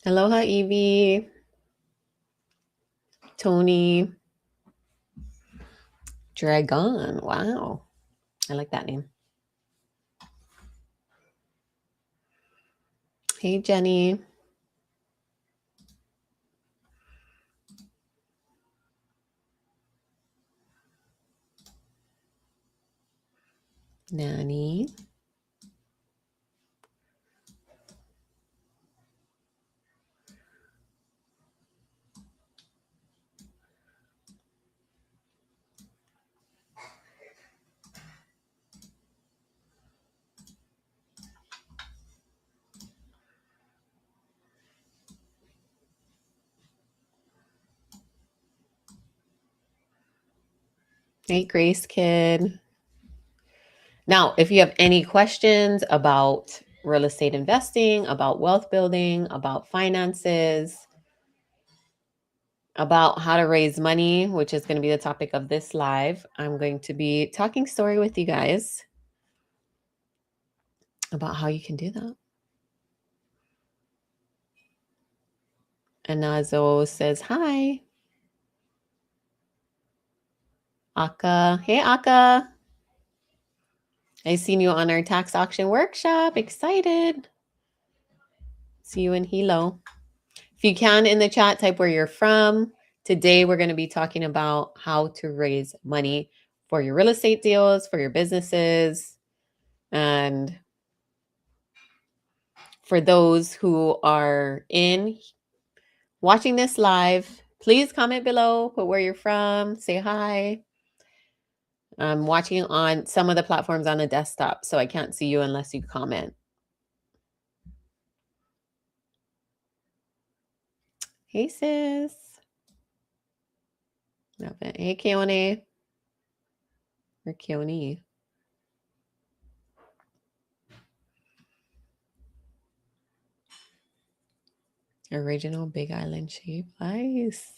Aloha, Evie, Tony, Dragon. Wow. I like that name. Hey, Jenny. Nani. Hey, Grace Kid. Now, if you have any questions about real estate investing, about wealth building, about finances, about how to raise money, which is going to be the topic of this live, I'm going to be talking story with you guys about how you can do that. Anazo says hi. Aka. Hey, Aka. I seen you on our tax auction workshop. Excited. See you in Hilo. If you can in the chat, type where you're from. Today, we're going to be talking about how to raise money for your real estate deals, for your businesses. And for those who are watching this live, please comment below, put where you're from, say hi. I'm watching on some of the platforms on the desktop, so I can't see you unless you comment. Hey, sis. Hey, Keone. Or Keone. Original Big Island shape. Nice.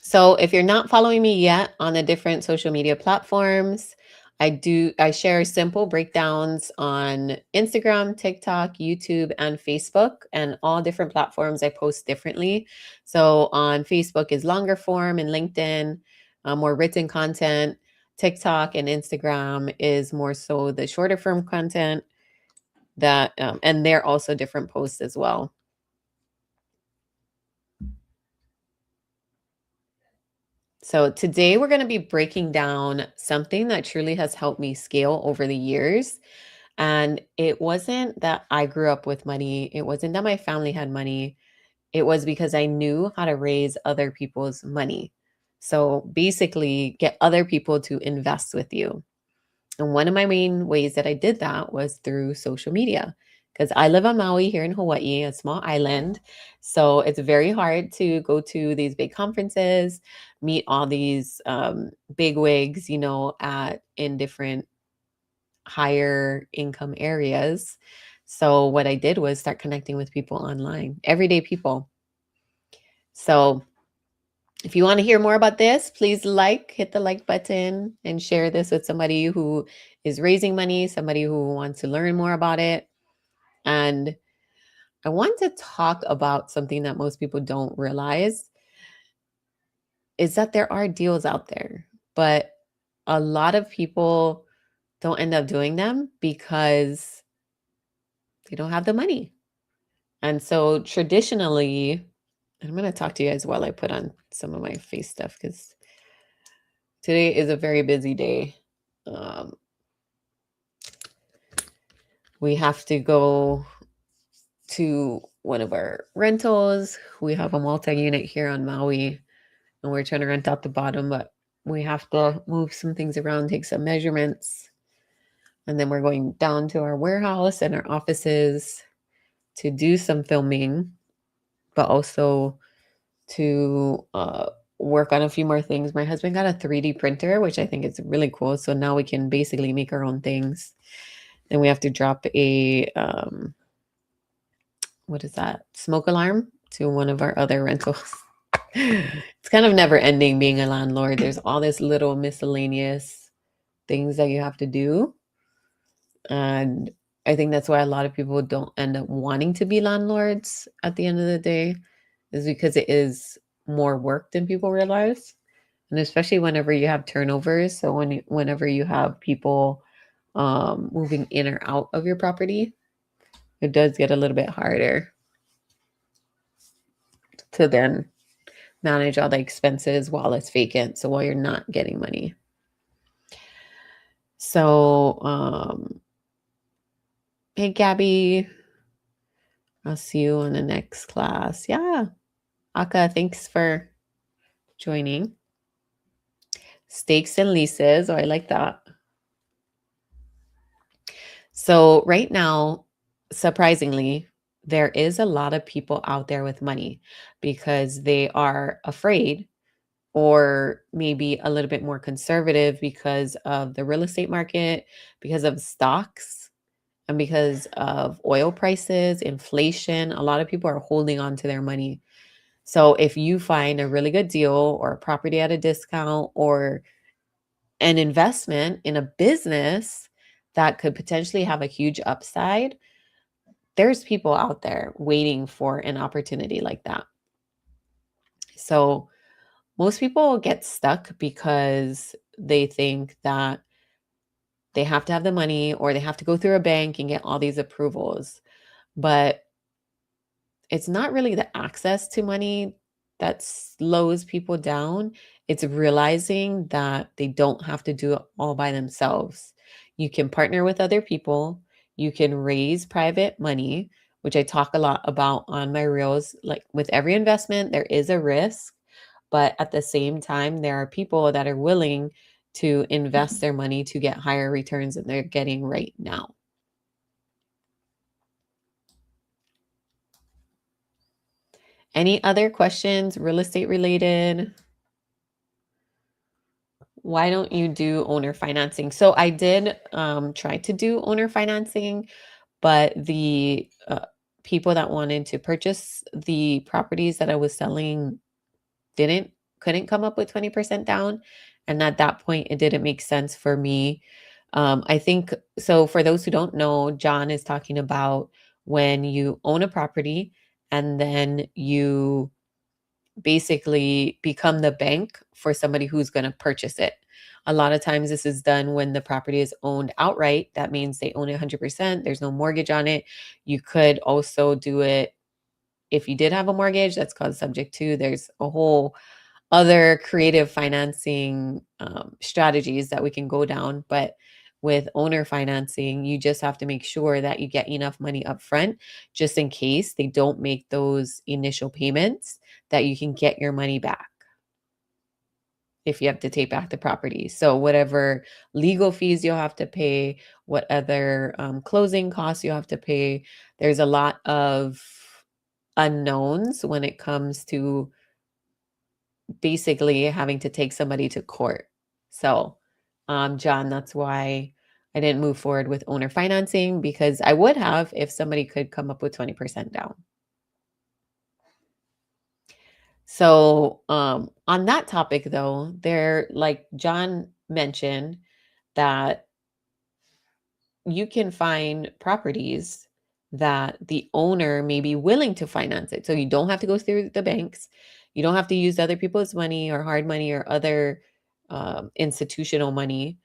So if you're not following me yet on the different social media platforms, I share simple breakdowns on Instagram, TikTok, YouTube, and Facebook, and all different platforms I post differently. So on Facebook is longer form, and LinkedIn, more written content. TikTok and Instagram is more so the shorter form content that, and they're also different posts as well. So today we're going to be breaking down something that truly has helped me scale over the years. And it wasn't that I grew up with money. It wasn't that my family had money. It was because I knew how to raise other people's money. So basically get other people to invest with you. And one of my main ways that I did that was through social media, because I live on Maui here in Hawaii, a small island. So it's very hard to go to these big conferences, meet all these big wigs, in different higher income areas. So what I did was start connecting with people online, everyday people. So if you want to hear more about this, please hit the like button and share this with somebody who is raising money, somebody who wants to learn more about it. And I want to talk about something that most people don't realize is that there are deals out there, but a lot of people don't end up doing them because they don't have the money. And so traditionally, I'm going to talk to you guys while I put on some of my face stuff because today is a very busy day. We have to go to one of our rentals. We have a multi-unit here on Maui, and we're trying to rent out the bottom, but we have to move some things around, take some measurements. And then we're going down to our warehouse and our offices to do some filming, but also to work on a few more things. My husband got a 3D printer, which I think is really cool. So now we can basically make our own things. Then we have to drop a, what is that? Smoke alarm to one of our other rentals. It's kind of never ending being a landlord. There's all this little miscellaneous things that you have to do. And I think that's why a lot of people don't end up wanting to be landlords at the end of the day, is because it is more work than people realize. And especially whenever you have turnovers. So whenever you have people moving in or out of your property, it does get a little bit harder to then manage all the expenses while it's vacant. So while you're not getting money. So, hey, Gabby, I'll see you in the next class. Yeah. Aka, thanks for joining. Stakes and leases. Oh, I like that. So, right now, surprisingly, there is a lot of people out there with money because they are afraid or maybe a little bit more conservative because of the real estate market, because of stocks, and because of oil prices, inflation. A lot of people are holding on to their money. So if you find a really good deal or a property at a discount or an investment in a business that could potentially have a huge upside, there's people out there waiting for an opportunity like that. So most people get stuck because they think that they have to have the money or they have to go through a bank and get all these approvals. But it's not really the access to money that slows people down. It's realizing that they don't have to do it all by themselves. You can partner with other people. You can raise private money, which I talk a lot about on my reels. Like with every investment, there is a risk, but at the same time, there are people that are willing to invest their money to get higher returns than they're getting right now. Any other questions, real estate related? Why don't you do owner financing? So I did try to do owner financing, but the people that wanted to purchase the properties that I was selling couldn't come up with 20% down. And at that point, it didn't make sense for me. I think so. For those who don't know, John is talking about when you own a property and then you basically become the bank for somebody who's going to purchase it. A lot of times this is done when the property is owned outright. That means they own it 100%. There's no mortgage on it. You could also do it if you did have a mortgage, that's called subject to. There's a whole other creative financing strategies that we can go down. But with owner financing, you just have to make sure that you get enough money up front just in case they don't make those initial payments, that you can get your money back if you have to take back the property. So whatever legal fees you'll have to pay, what other closing costs you have to pay, there's a lot of unknowns when it comes to basically having to take somebody to court. So, John, that's why I didn't move forward with owner financing, because I would have if somebody could come up with 20% down. So, on that topic though, like John mentioned, that you can find properties that the owner may be willing to finance it. So you don't have to go through the banks. You don't have to use other people's money or hard money or other institutional money.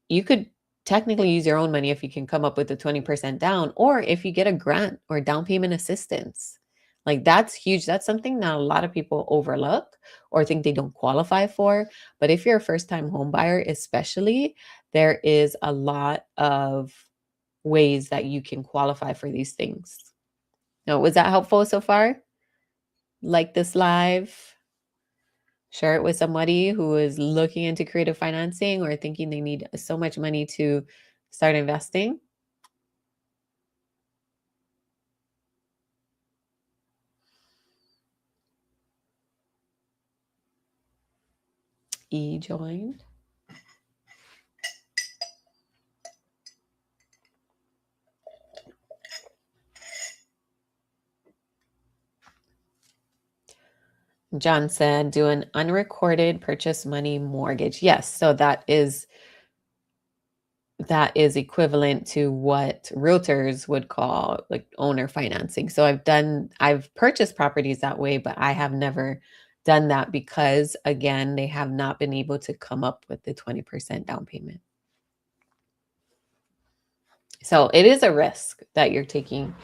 You could technically use your own money if you can come up with the 20% down, or if you get a grant or down payment assistance. Like that's huge. That's something that a lot of people overlook or think they don't qualify for. But if you're a first time home buyer, especially, there is a lot of ways that you can qualify for these things. Now, was that helpful so far? Like this live? Share it with somebody who is looking into creative financing or thinking they need so much money to start investing. Joined. John said, do an unrecorded purchase money mortgage. Yes. So that is equivalent to what realtors would call like owner financing. So I've purchased properties that way, but I have never done that because again, they have not been able to come up with the 20% down payment. So it is a risk that you're taking.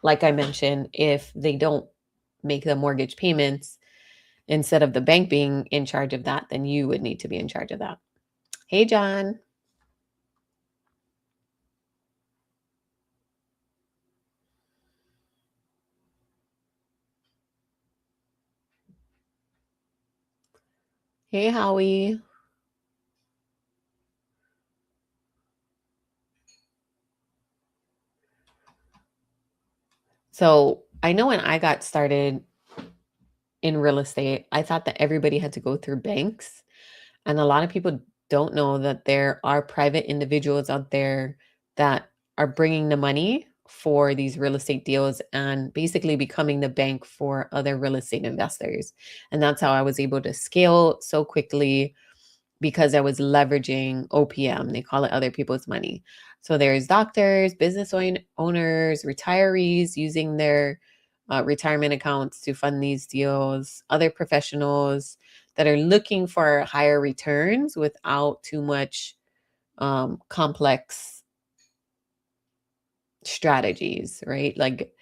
Like I mentioned, if they don't make the mortgage payments, instead of the bank being in charge of that, then you would need to be in charge of that. Hey, John. Hey, Howie. So I know when I got started in real estate, I thought that everybody had to go through banks. And a lot of people don't know that there are private individuals out there that are bringing the money for these real estate deals and basically becoming the bank for other real estate investors. And that's how I was able to scale so quickly because I was leveraging OPM. They call it other people's money. So there's doctors, owners, retirees using their retirement accounts to fund these deals, other professionals that are looking for higher returns without too much complex strategies, right? Like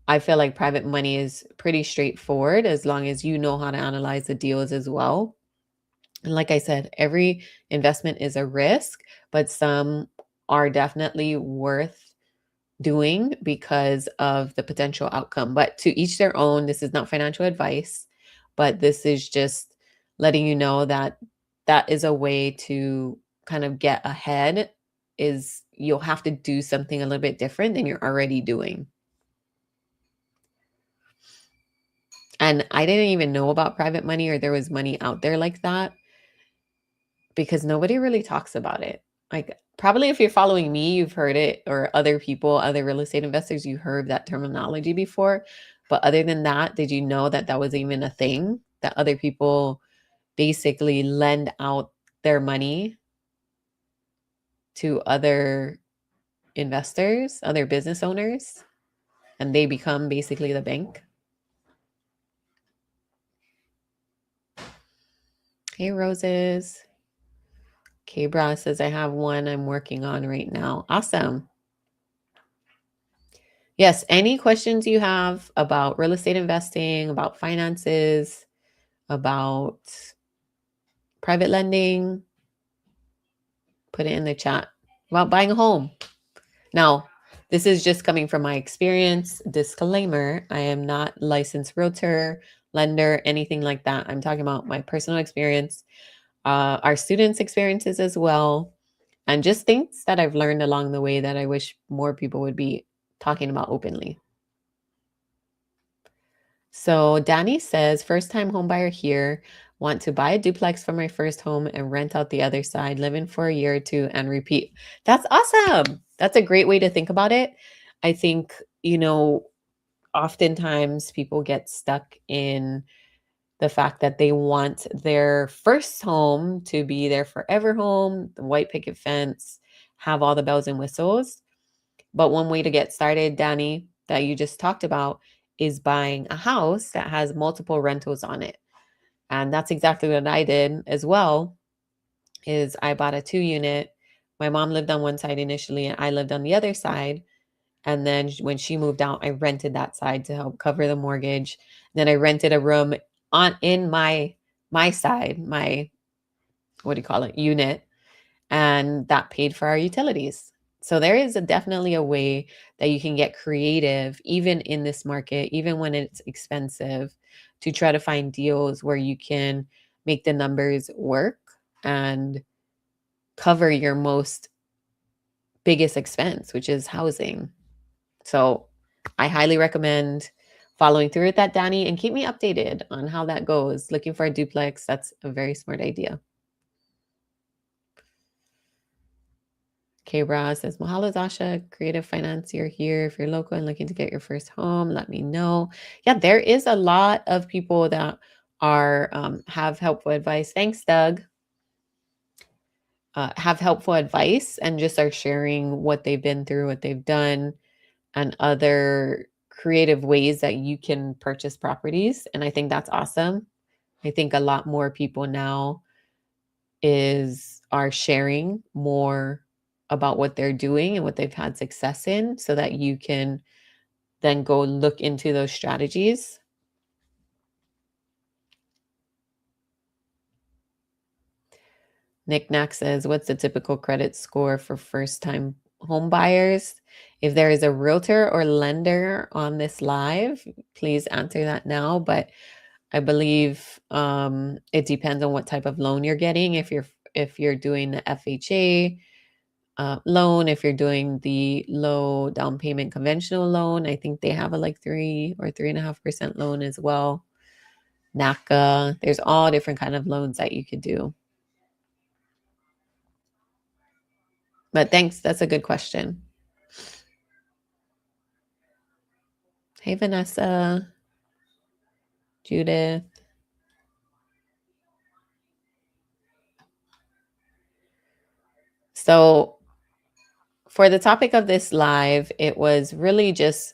I feel like private money is pretty straightforward as long as you know how to analyze the deals as well. And like I said, every investment is a risk, but some are definitely worth doing because of the potential outcome. But to each their own, this is not financial advice, but this is just letting you know that that is a way to kind of get ahead is you'll have to do something a little bit different than you're already doing. And I didn't even know about private money or there was money out there like that because nobody really talks about it. Like, probably if you're following me, you've heard it, or other people, other real estate investors, you heard that terminology before. But other than that, did you know that that was even a thing? That other people basically lend out their money to other investors, other business owners, and they become basically the bank? Hey, Roses. K-Bra says, I have one I'm working on right now. Awesome. Yes, any questions you have about real estate investing, about finances, about private lending, put it in the chat. About buying a home. Now, this is just coming from my experience. Disclaimer, I am not licensed realtor, lender, anything like that. I'm talking about my personal experience, our students' experiences as well, and just things that I've learned along the way that I wish more people would be talking about openly. So Danny says, first time home buyer here, want to buy a duplex for my first home and rent out the other side, live in for a year or two and repeat. That's awesome. That's a great way to think about it. I think, oftentimes people get stuck in the fact that they want their first home to be their forever home, the white picket fence, have all the bells and whistles. But one way to get started, Danny, that you just talked about is buying a house that has multiple rentals on it. And that's exactly what I did as well, is I bought a 2 unit. My mom lived on one side initially and I lived on the other side. And then when she moved out, I rented that side to help cover the mortgage. Then I rented a room on in my side, my what do you call it, unit, and that paid for our utilities. So there is definitely a way that you can get creative, even in this market, even when it's expensive, to try to find deals where you can make the numbers work and cover your most biggest expense, which is housing. So I highly recommend following through with that, Danny, and keep me updated on how that goes. Looking for a duplex, that's a very smart idea. K Ross says, Mahalo Dasha, creative financier here. If you're local and looking to get your first home, let me know. Yeah, there is a lot of people that are have helpful advice. Thanks, Doug. have helpful advice and just are sharing what they've been through, what they've done, and other creative ways that you can purchase properties. And I think that's awesome. I think a lot more people now is are sharing more about what they're doing and what they've had success in so that you can then go look into those strategies. Nick Knack says, what's the typical credit score for first time home buyers? If there is a realtor or lender on this live, please answer that now. But I believe it depends on what type of loan you're getting. If you're doing the FHA loan, if you're doing the low down payment conventional loan, I think they have a like 3 or 3.5% loan as well. NACA, there's all different kind of loans that you could do. But thanks, that's a good question. Hey, Vanessa, Judith. So, for the topic of this live, it was really just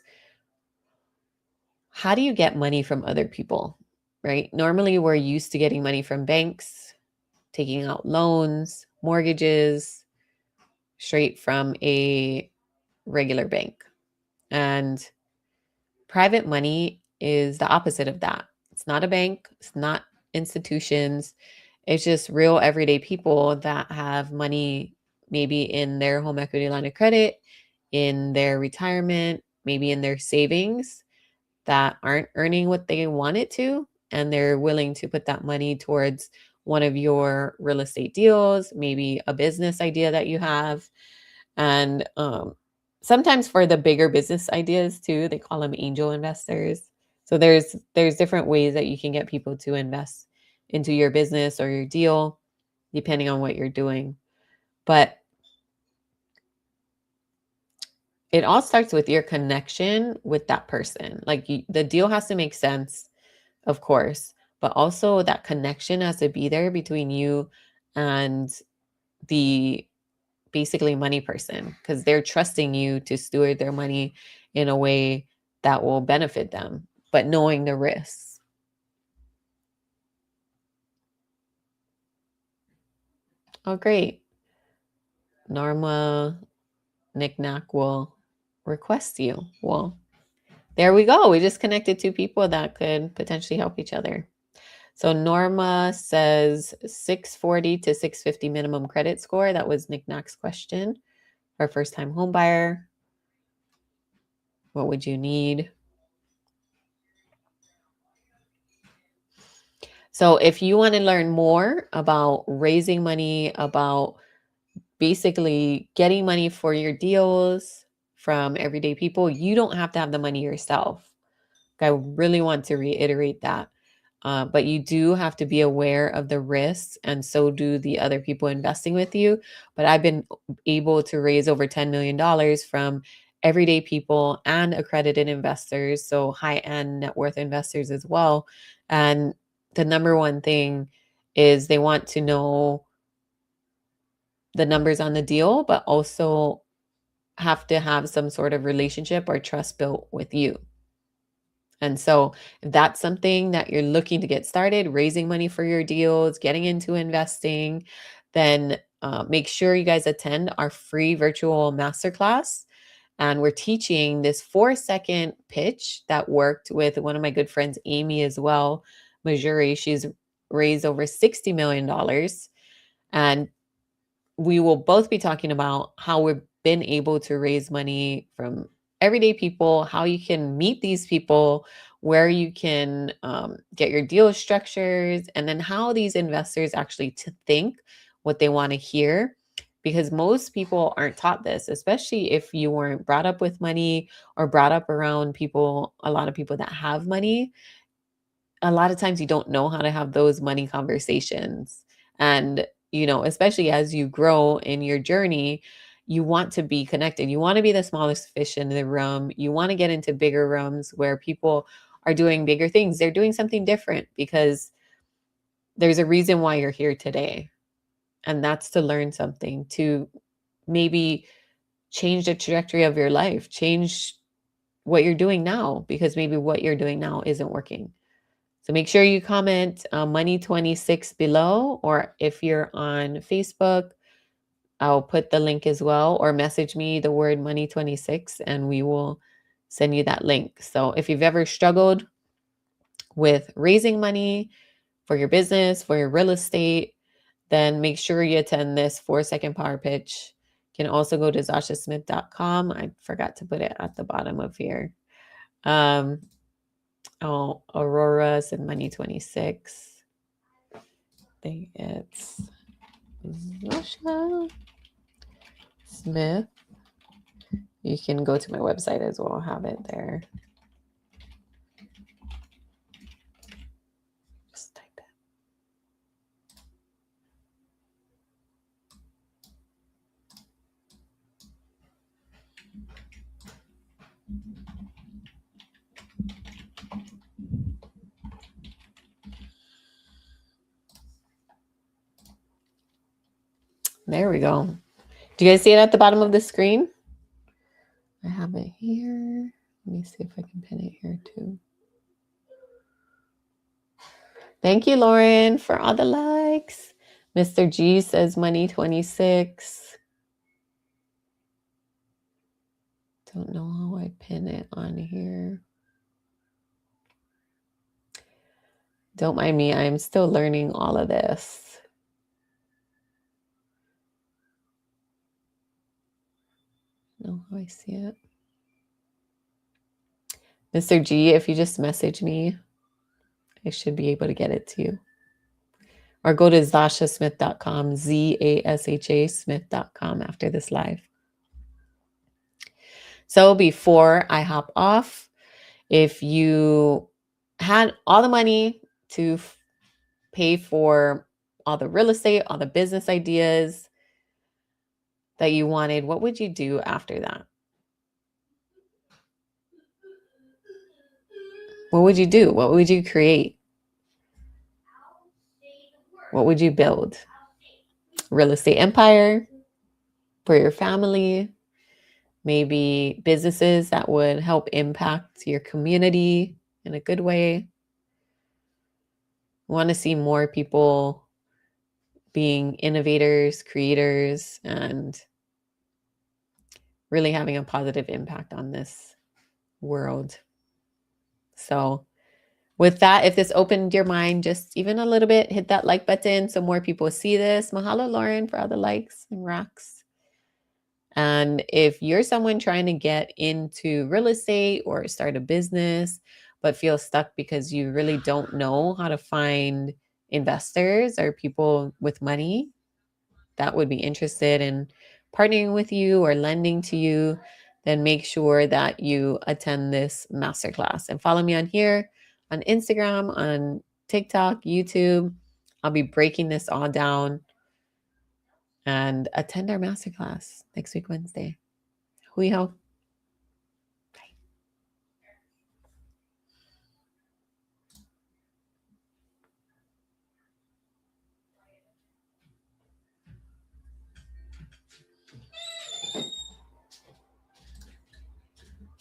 how do you get money from other people, right? Normally, we're used to getting money from banks, taking out loans, mortgages, straight from a regular bank. And private money is the opposite of that. It's not a bank, it's not institutions. It's just real everyday people that have money maybe in their home equity line of credit, in their retirement, maybe in their savings that aren't earning what they want it to. And they're willing to put that money towards one of your real estate deals, maybe a business idea that you have. And sometimes for the bigger business ideas too, they call them angel investors. So there's different ways that you can get people to invest into your business or your deal, depending on what you're doing. But it all starts with your connection with that person. Like the deal has to make sense, of course, but also that connection has to be there between you and the basically money person, because they're trusting you to steward their money in a way that will benefit them, but knowing the risks. Oh, great. Norma Knickknack will request you. Well, there we go. We just connected two people that could potentially help each other. So Norma says 640 to 650 minimum credit score. That was Knickknack's question for a first-time home buyer. What would you need? So if you want to learn more about raising money, about basically getting money for your deals from everyday people, you don't have to have the money yourself. I really want to reiterate that. But you do have to be aware of the risks, and so do the other people investing with you. But I've been able to raise over $10 million from everyday people and accredited investors, so high end net worth investors as well. And the number one thing is they want to know the numbers on the deal, but also have to have some sort of relationship or trust built with you. And so, if that's something that you're looking to get started, raising money for your deals, getting into investing, then make sure you guys attend our free virtual masterclass. And we're teaching this 4-second pitch that worked with one of my good friends, Amy, as well. Majuri, she's raised over $60 million. And we will both be talking about how we've been able to raise money from everyday people, how you can meet these people, where you can get your deal structures, and then how these investors actually to think what they want to hear. Because most people aren't taught this, especially if you weren't brought up with money or brought up around people, a lot of people that have money. A lot of times you don't know how to have those money conversations. And, especially as you grow in your journey, you want to be connected. You want to be the smallest fish in the room. You want to get into bigger rooms where people are doing bigger things. They're doing something different because there's a reason why you're here today. And that's to learn something, to maybe change the trajectory of your life, change what you're doing now, because maybe what you're doing now isn't working. So make sure you comment Money26 below, or if you're on Facebook, I'll put the link as well, or message me the word Money26 and we will send you that link. So if you've ever struggled with raising money for your business, for your real estate, then make sure you attend this 4-second power pitch. You can also go to zashasmith.com. I forgot to put it at the bottom of here. Aurora's and Money26. I think it's Zasha Smith. You can go to my website as well. I'll have it there. Just type it. There we go. Do you guys see it at the bottom of the screen? I have it here. Let me see if I can pin it here too. Thank you, Lauren, for all the likes. Mr. G says Money26. Don't know how I pin it on here. Don't mind me. I'm still learning all of this. Know how I see it. Mr. G, if you just message me, I should be able to get it to you. Or go to zashasmith.com, ZASHA Smith.com after this live. So before I hop off, if you had all the money to pay for all the real estate, all the business ideas that you wanted, what would you do after that? What would you do? What would you create? What would you build? Real estate empire for your family, maybe businesses that would help impact your community in a good way. We want to see more people being innovators, creators, and really having a positive impact on this world. So with that, if this opened your mind just even a little bit, hit that like button so more people see this. Mahalo, Lauren, for all the likes and rocks. And if you're someone trying to get into real estate or start a business, but feel stuck because you really don't know how to find investors or people with money that would be interested in partnering with you or lending to you, then make sure that you attend this masterclass and follow me on here, on Instagram, on TikTok, YouTube. I'll be breaking this all down, and attend our masterclass next week, Wednesday. Hui hao.